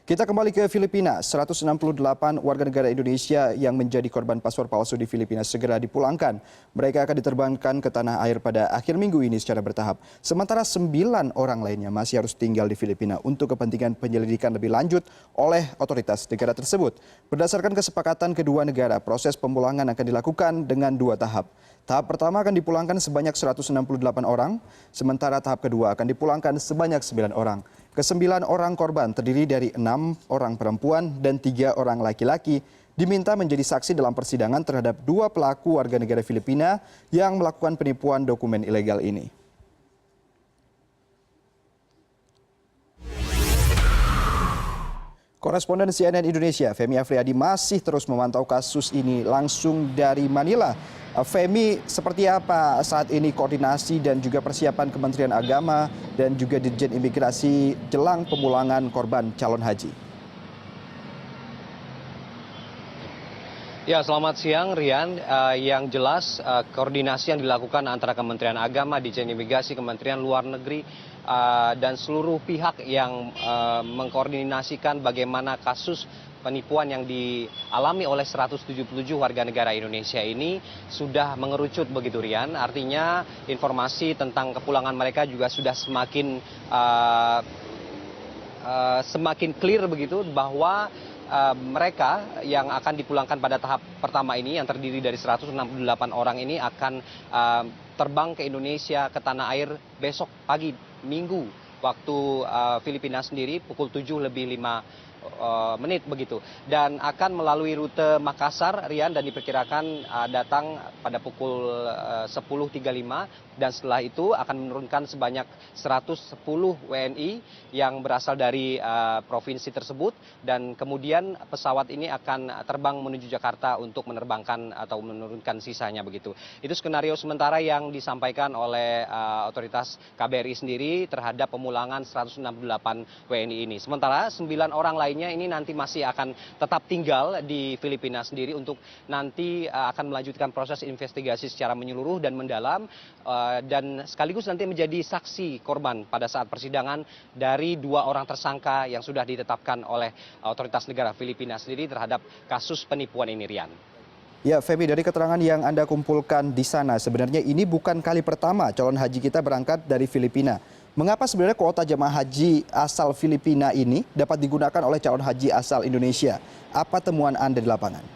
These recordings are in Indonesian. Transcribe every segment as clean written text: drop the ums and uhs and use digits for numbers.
Kita kembali ke Filipina. 168 warga negara Indonesia yang menjadi korban paspor palsu di Filipina segera dipulangkan. Mereka akan diterbangkan ke tanah air pada akhir minggu ini secara bertahap. Sementara 9 orang lainnya masih harus tinggal di Filipina untuk kepentingan penyelidikan lebih lanjut oleh otoritas negara tersebut. Berdasarkan kesepakatan kedua negara, proses pemulangan akan dilakukan dengan 2 tahap. Tahap pertama akan dipulangkan sebanyak 168 orang, sementara tahap kedua akan dipulangkan sebanyak 9 orang. Ke-9 orang korban terdiri dari 6 orang perempuan dan 3 orang laki-laki diminta menjadi saksi dalam persidangan terhadap 2 pelaku warga negara Filipina yang melakukan penipuan dokumen ilegal ini. Koresponden CNN Indonesia, Femi Afriyadi masih terus memantau kasus ini langsung dari Manila. Femi, seperti apa saat ini koordinasi dan juga persiapan Kementerian Agama dan juga Dirjen Imigrasi jelang pemulangan korban calon haji? Ya, selamat siang Rian. Yang jelas koordinasi yang dilakukan antara Kementerian Agama, Dirjen Imigrasi, Kementerian Luar Negeri, dan seluruh pihak yang mengkoordinasikan bagaimana kasus penipuan yang dialami oleh 177 warga negara Indonesia ini sudah mengerucut begitu Rian. Artinya informasi tentang kepulangan mereka juga sudah semakin clear begitu bahwa mereka yang akan dipulangkan pada tahap pertama ini yang terdiri dari 168 orang ini akan terbang ke Indonesia ke tanah air besok pagi Minggu waktu Filipina sendiri pukul 7:05 begitu, dan akan melalui rute Makassar Rian, dan diperkirakan datang pada pukul 10.35, dan setelah itu akan menurunkan sebanyak 110 WNI yang berasal dari provinsi tersebut, dan kemudian pesawat ini akan terbang menuju Jakarta untuk menerbangkan atau menurunkan sisanya begitu. Itu skenario sementara yang disampaikan oleh otoritas KBRI sendiri terhadap pemulangan 168 WNI ini. Sementara 9 orang lainnya ini nanti masih akan tetap tinggal di Filipina sendiri untuk nanti akan melanjutkan proses investigasi secara menyeluruh dan mendalam, dan sekaligus nanti menjadi saksi korban pada saat persidangan dari 2 orang tersangka yang sudah ditetapkan oleh otoritas negara Filipina sendiri terhadap kasus penipuan ini, Rian. Ya, Femi, dari keterangan yang Anda kumpulkan di sana, sebenarnya ini bukan kali pertama calon haji kita berangkat dari Filipina. Mengapa sebenarnya kuota jemaah haji asal Filipina ini dapat digunakan oleh calon haji asal Indonesia? Apa temuan Anda di lapangan?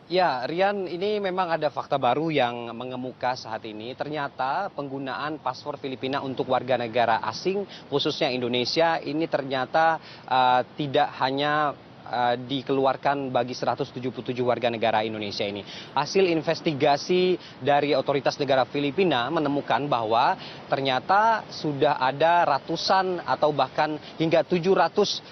Ya, Rian, ini memang ada fakta baru yang mengemuka saat ini. Ternyata penggunaan paspor Filipina untuk warga negara asing, khususnya Indonesia, ini ternyata tidak hanya dikeluarkan bagi 177 warga negara Indonesia ini. Hasil investigasi dari otoritas negara Filipina menemukan bahwa ternyata sudah ada ratusan atau bahkan hingga 700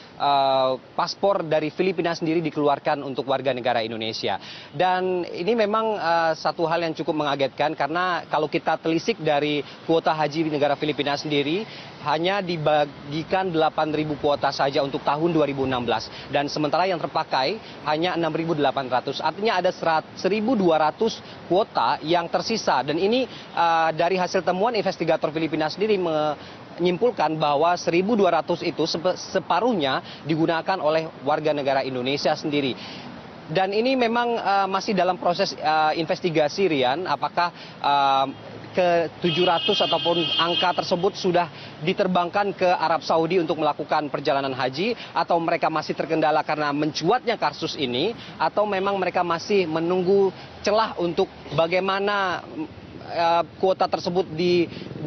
paspor dari Filipina sendiri dikeluarkan untuk warga negara Indonesia. Dan ini memang satu hal yang cukup mengagetkan, karena kalau kita telisik dari kuota haji di negara Filipina sendiri hanya dibagikan 8.000 kuota saja untuk tahun 2016, dan sementara yang terpakai hanya 6.800. Artinya ada 1.200 kuota yang tersisa, dan ini dari hasil temuan investigator Filipina sendiri menyimpulkan bahwa 1.200 itu separuhnya digunakan oleh warga negara Indonesia sendiri. Dan ini memang masih dalam proses investigasi, Rian, apakah ke 700 ataupun angka tersebut sudah diterbangkan ke Arab Saudi untuk melakukan perjalanan haji, atau mereka masih terkendala karena mencuatnya kasus ini, atau memang mereka masih menunggu celah untuk bagaimana kuota tersebut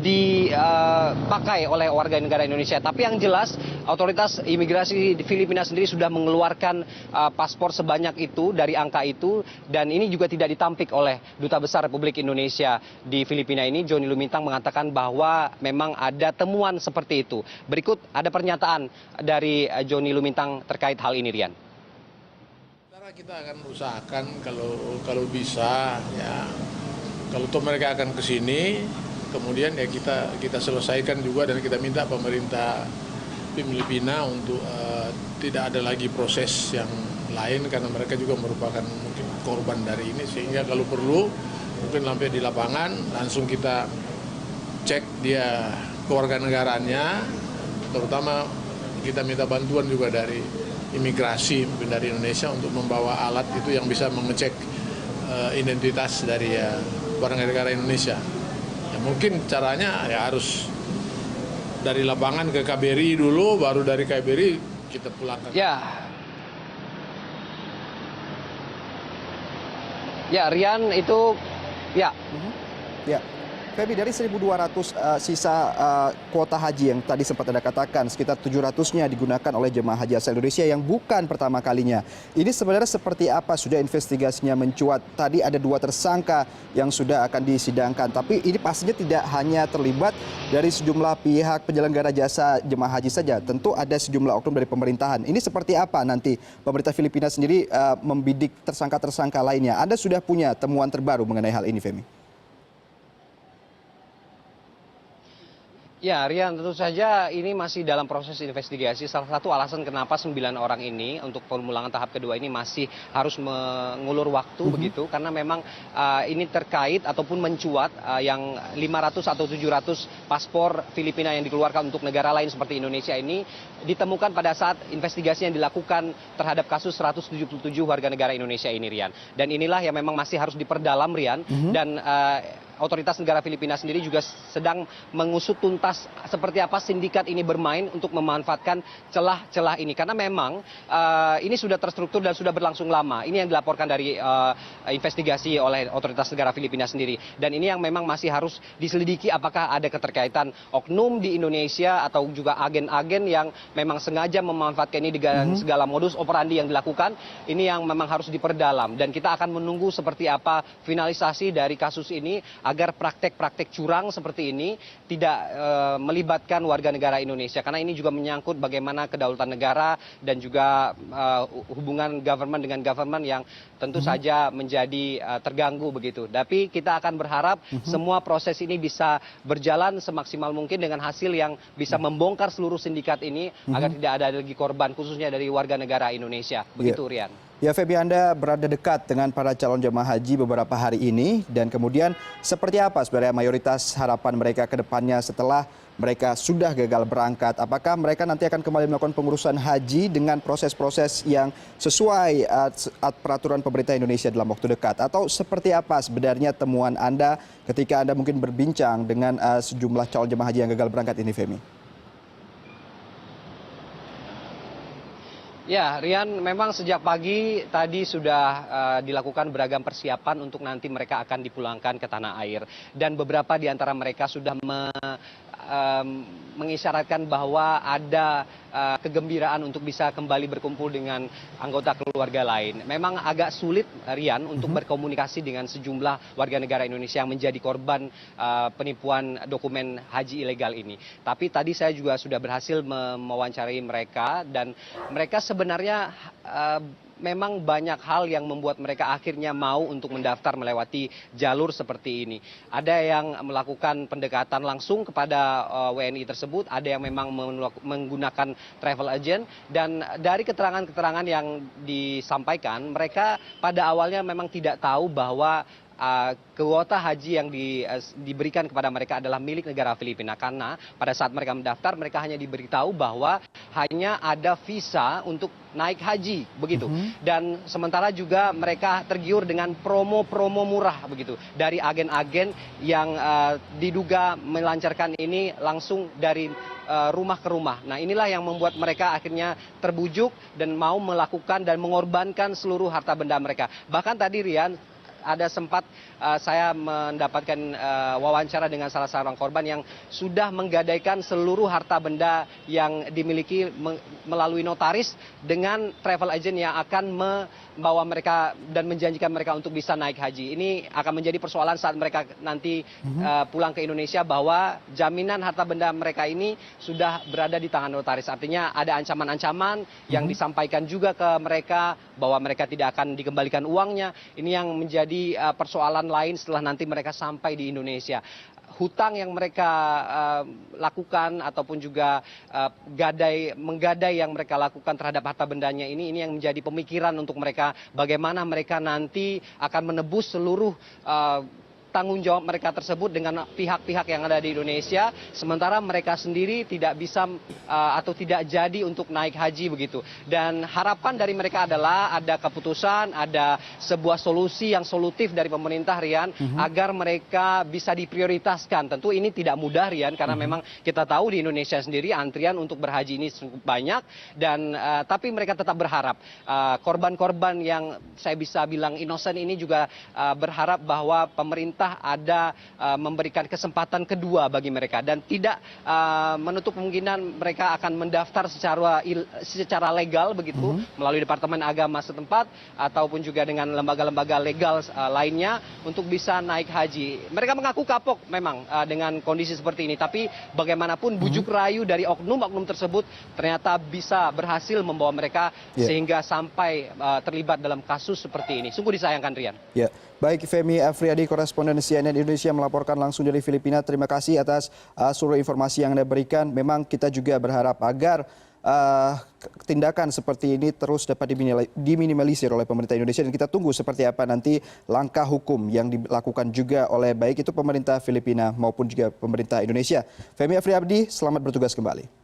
dipakai oleh warga negara Indonesia. Tapi yang jelas otoritas imigrasi di Filipina sendiri sudah mengeluarkan paspor sebanyak itu dari angka itu, dan ini juga tidak ditampik oleh Duta Besar Republik Indonesia di Filipina ini, Johnny Lumintang, mengatakan bahwa memang ada temuan seperti itu. Berikut ada pernyataan dari Johnny Lumintang terkait hal ini, Rian. Kita akan usahakan kalau bisa, ya, kalau toh mereka akan ke sini, kemudian ya kita selesaikan juga, dan kita minta pemerintah Filipina untuk tidak ada lagi proses yang lain, karena mereka juga merupakan mungkin korban dari ini, sehingga kalau perlu mungkin sampai di lapangan langsung kita cek dia kewarganegaraannya, terutama kita minta bantuan juga dari imigrasi mungkin dari Indonesia untuk membawa alat itu yang bisa mengecek identitas dari warga negara Indonesia. Ya, mungkin caranya ya harus dari lapangan ke KBRI dulu, baru dari KBRI kita pulangkan. Ya, Rian itu ya. Ya, Feby, dari 1.200 sisa kuota haji yang tadi sempat Anda katakan, sekitar 700-nya digunakan oleh jemaah haji asal Indonesia yang bukan pertama kalinya. Ini sebenarnya seperti apa? Sudah investigasinya mencuat. Tadi ada 2 tersangka yang sudah akan disidangkan. Tapi ini pastinya tidak hanya terlibat dari sejumlah pihak penyelenggara jasa jemaah haji saja. Tentu ada sejumlah oknum dari pemerintahan. Ini seperti apa nanti pemerintah Filipina sendiri membidik tersangka-tersangka lainnya? Anda sudah punya temuan terbaru mengenai hal ini, Femi? Ya, Rian, tentu saja ini masih dalam proses investigasi. Salah satu alasan kenapa 9 orang ini untuk pemulangan tahap kedua ini masih harus mengulur waktu begitu, karena memang ini terkait ataupun mencuat yang 500 atau 700 paspor Filipina yang dikeluarkan untuk negara lain seperti Indonesia ini ditemukan pada saat investigasi yang dilakukan terhadap kasus 177 warga negara Indonesia ini, Rian. Dan inilah yang memang masih harus diperdalam, Rian, dan otoritas negara Filipina sendiri juga sedang mengusut tuntas seperti apa sindikat ini bermain untuk memanfaatkan celah-celah ini. Karena memang ini sudah terstruktur dan sudah berlangsung lama. Ini yang dilaporkan dari investigasi oleh otoritas negara Filipina sendiri. Dan ini yang memang masih harus diselidiki apakah ada keterkaitan oknum di Indonesia atau juga agen-agen yang memang sengaja memanfaatkan ini dengan segala modus operandi yang dilakukan. Ini yang memang harus diperdalam. Dan kita akan menunggu seperti apa finalisasi dari kasus ini agar praktek-praktek curang seperti ini tidak melibatkan warga negara Indonesia. Karena ini juga menyangkut bagaimana kedaulatan negara dan juga hubungan government dengan government yang tentu saja menjadi terganggu begitu. Tapi kita akan berharap semua proses ini bisa berjalan semaksimal mungkin dengan hasil yang bisa membongkar seluruh sindikat ini agar tidak ada lagi korban khususnya dari warga negara Indonesia. Begitu, Rian. Ya, Feby, Anda berada dekat dengan para calon jemaah haji beberapa hari ini, dan kemudian seperti apa sebenarnya mayoritas harapan mereka ke depannya setelah mereka sudah gagal berangkat? Apakah mereka nanti akan kembali melakukan pengurusan haji dengan proses-proses yang sesuai peraturan pemerintah Indonesia dalam waktu dekat? Atau seperti apa sebenarnya temuan Anda ketika Anda mungkin berbincang dengan sejumlah calon jemaah haji yang gagal berangkat ini, Femi? Ya, Rian, memang sejak pagi tadi sudah dilakukan beragam persiapan untuk nanti mereka akan dipulangkan ke tanah air. Dan beberapa di antara mereka sudah mengisyaratkan bahwa ada kegembiraan untuk bisa kembali berkumpul dengan anggota keluarga lain. Memang agak sulit, Rian, untuk berkomunikasi dengan sejumlah warga negara Indonesia yang menjadi korban penipuan dokumen haji ilegal ini. Tapi tadi saya juga sudah berhasil mewawancarai mereka, dan mereka sebenarnya memang banyak hal yang membuat mereka akhirnya mau untuk mendaftar melewati jalur seperti ini. Ada yang melakukan pendekatan langsung kepada WNI tersebut, ada yang memang menggunakan travel agent, dan dari keterangan-keterangan yang disampaikan, mereka pada awalnya memang tidak tahu bahwa kuota haji yang diberikan kepada mereka adalah milik negara Filipina, karena pada saat mereka mendaftar mereka hanya diberitahu bahwa hanya ada visa untuk naik haji begitu. Dan sementara juga mereka tergiur dengan promo-promo murah begitu dari agen-agen yang diduga melancarkan ini langsung dari rumah ke rumah. Nah, inilah yang membuat mereka akhirnya terbujuk dan mau melakukan dan mengorbankan seluruh harta benda mereka. Bahkan tadi, Rian, ada sempat saya mendapatkan wawancara dengan salah seorang korban yang sudah menggadaikan seluruh harta benda yang dimiliki melalui notaris dengan travel agent yang akan membawa mereka dan menjanjikan mereka untuk bisa naik haji. Ini akan menjadi persoalan saat mereka nanti pulang ke Indonesia, bahwa jaminan harta benda mereka ini sudah berada di tangan notaris. Artinya ada ancaman-ancaman yang disampaikan juga ke mereka bahwa mereka tidak akan dikembalikan uangnya. Ini yang menjadi persoalan lain setelah nanti mereka sampai di Indonesia. Hutang yang mereka lakukan ataupun juga menggadai yang mereka lakukan terhadap harta bendanya ini yang menjadi pemikiran untuk mereka, bagaimana mereka nanti akan menebus seluruh tanggung jawab mereka tersebut dengan pihak-pihak yang ada di Indonesia, sementara mereka sendiri tidak bisa atau tidak jadi untuk naik haji begitu. Dan harapan dari mereka adalah ada keputusan, ada sebuah solusi yang solutif dari pemerintah, Rian, agar mereka bisa diprioritaskan. Tentu ini tidak mudah, Rian, karena memang kita tahu di Indonesia sendiri antrian untuk berhaji ini cukup banyak, dan tapi mereka tetap berharap korban-korban yang saya bisa bilang inosen ini juga berharap bahwa pemerintah ada memberikan kesempatan kedua bagi mereka dan tidak menutup kemungkinan mereka akan mendaftar secara legal begitu melalui Departemen Agama setempat ataupun juga dengan lembaga-lembaga legal lainnya untuk bisa naik haji. Mereka mengaku kapok memang dengan kondisi seperti ini, tapi bagaimanapun bujuk rayu dari oknum-oknum tersebut ternyata bisa berhasil membawa mereka sehingga sampai terlibat dalam kasus seperti ini. Sungguh disayangkan, Rian. Ya, baik, Femi Afriyadi, koresponden CNN Indonesia melaporkan langsung dari Filipina. Terima kasih atas seluruh informasi yang Anda berikan. Memang kita juga berharap agar tindakan seperti ini terus dapat diminimalisir oleh pemerintah Indonesia, dan kita tunggu seperti apa nanti langkah hukum yang dilakukan juga oleh baik itu pemerintah Filipina maupun juga pemerintah Indonesia. Femi Afriyadi, selamat bertugas kembali.